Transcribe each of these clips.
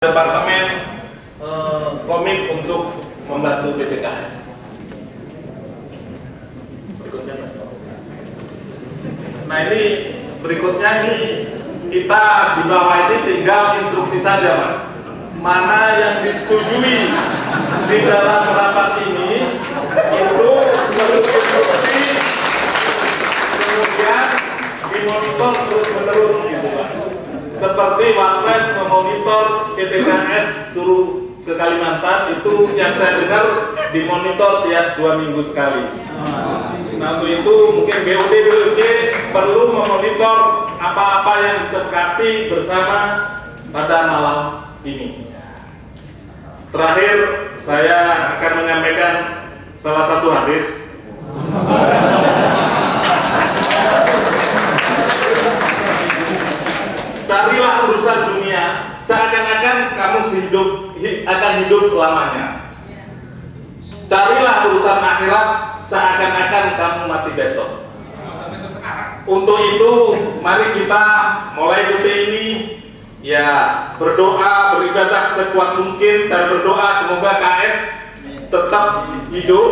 Departemen komit untuk membantu PTKS. Nah ini berikutnya ini kita di bawah ini tinggal instruksi saja, Pak. Mana yang disetujui di dalam rapat ini itu menurut instruksi, kemudian dimonitor terus-menerus gitu, Pak. Seperti Wapres memonitor PTKS suruh ke Kalimantan, itu yang saya dengar dimonitor tiap 2 minggu sekali. Nah untuk itu mungkin BOD perlu memonitor apa-apa yang disepakati bersama pada malam ini. Terakhir saya akan menyampaikan salah satu hadis. Carilah urusan dunia seakan-akan kamu akan hidup selamanya. Carilah urusan akhirat seakan-akan kamu mati besok. Untuk itu mari kita mulai detik ini ya berdoa, beribadah sekuat mungkin dan berdoa semoga KS tetap hidup,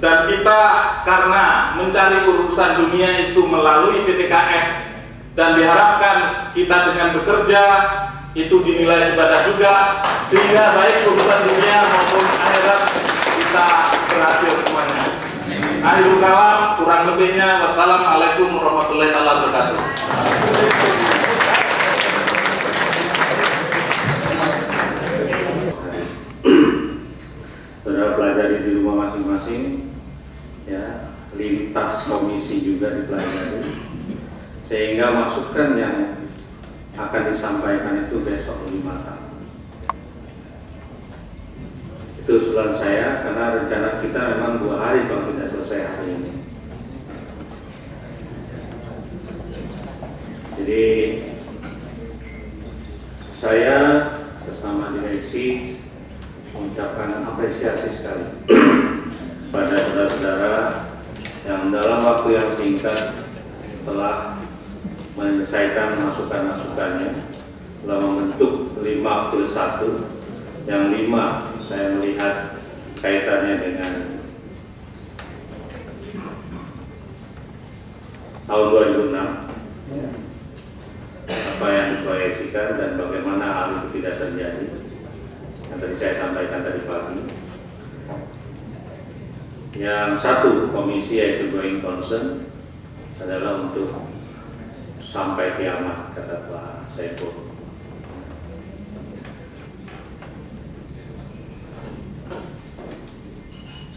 dan kita karena mencari urusan dunia itu melalui PTKS, dan diharapkan kita dengan bekerja itu dinilai ibadah juga, sehingga baik urusan dunia maupun akhirat kita berhasil semuanya. Akhirul kalam, kurang lebihnya wassalamualaikum warahmatullahi wabarakatuh. Saudara pelajari di rumah masing-masing, ya, lintas komisi juga dipelajari, sehingga masukan yang akan disampaikan itu besok lebih matang. Itu usulan saya, karena rencana kita memang 2 hari kalau tidak selesai hari ini. Jadi saya bersama direksi mengucapkan apresiasi sekali pada saudara-saudara yang dalam waktu yang singkat telah menyelesaikan masukan-masukannya, telah membentuk 51, yang 5 saya melihat kaitannya dengan tahun 2006, apa yang diproyeksikan dan bagaimana hal itu tidak terjadi, yang tadi saya sampaikan tadi pagi. Yang 1 komisi yaitu going concern adalah untuk sampai kiamat, kata Pak Saiful.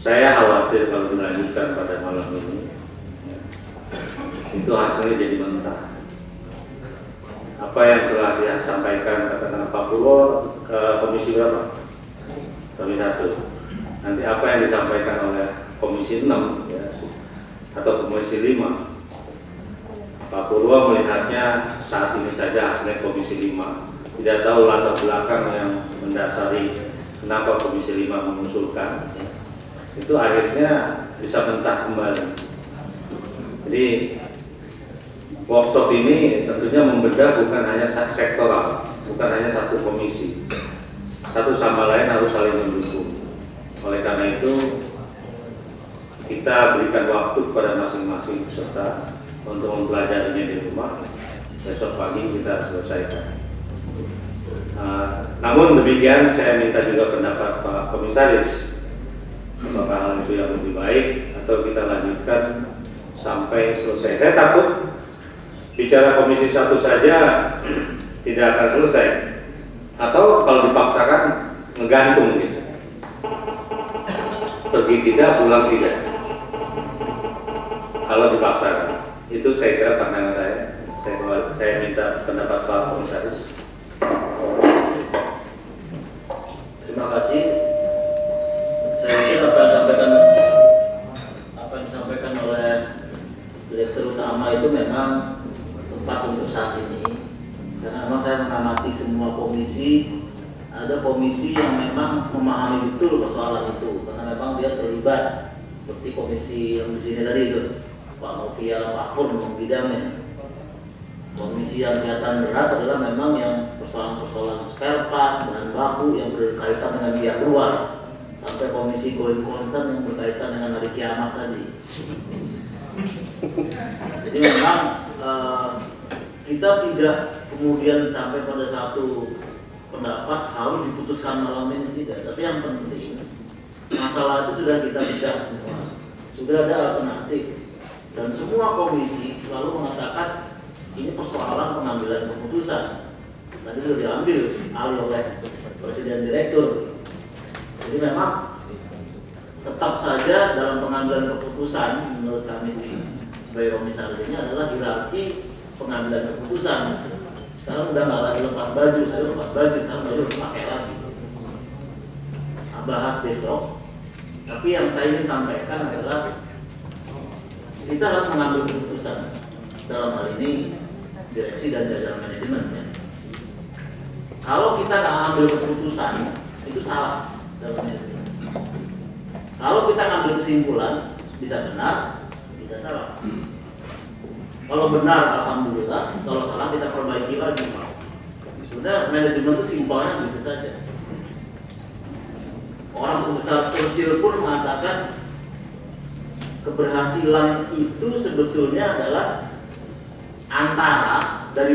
Saya khawatir kalau dilanjutkan pada malam ini, itu hasilnya jadi mentah. Apa yang telah disampaikan katakan Pak Purwo ke komisi berapa? Komisi 1. Nanti apa yang disampaikan oleh komisi 6 ya, atau komisi 5? Pak Purwo melihatnya saat ini saja hasilnya komisi 5. Tidak tahu latar belakang yang mendasari kenapa komisi 5 mengusulkan. Itu akhirnya bisa mentah kembali. Jadi workshop ini tentunya membedah bukan hanya sektoral, bukan hanya satu komisi. Satu sama lain harus saling mendukung. Oleh karena itu kita berikan waktu kepada masing-masing peserta untuk mempelajarinya di rumah. Besok pagi kita selesaikan. Namun demikian saya minta juga pendapat Pak Komisaris, apakah hal itu yang lebih baik atau kita lanjutkan sampai selesai. Saya takut bicara komisi 1 saja tidak akan selesai, atau kalau dipaksakan ngegantung gitu, pergi tidak, pulang tidak, kalau dipaksakan. Itu saya kira pandangan saya minta pendapat Pak Komisaris. Terima kasih. Saya kira apa yang disampaikan oleh Direktur Utama itu memang tepat untuk saat ini, karena memang saya mengamati semua komisi, ada komisi yang memang memahami betul persoalan itu, karena memang dia terlibat, seperti komisi yang di sini tadi itu Pak Novia, Pak Pur bidangnya. Komisi yang kelihatan berat adalah memang yang persoalan-persoalan spare part, bahan baku yang berkaitan dengan pihak luar, sampai komisi going concern yang berkaitan dengan hari kiamat tadi. Jadi memang kita tidak kemudian sampai pada satu pendapat harus diputuskan malam ini, tidak. Tapi yang penting masalah itu sudah kita bedah semua, sudah ada alternatif, dan semua komisi selalu mengatakan ini persoalan pengambilan keputusan. Tadi sudah diambil alih oleh Presiden Direktur. Jadi memang tetap saja dalam pengambilan keputusan menurut kami sebagai komisaris ini adalah hierarki pengambilan keputusan. Sekarang udah nggak lagi lepas baju, saya lepas baju, sekarang baju pakai lagi. Bahas besok. Tapi yang saya ingin sampaikan adalah kita harus mengambil keputusan dalam hal ini direksi dan jajaran manajemen. Ya. Kalau kita nggak ambil keputusan itu salah dalam manajemen. Kalau kita ngambil kesimpulan bisa benar, bisa salah. Kalau benar alhamdulillah, kalau salah kita perbaiki lagi. Sebenarnya manajemen itu simpelnya gitu saja. Orang sebesar Churchill pun mengatakan keberhasilan itu sebetulnya adalah antara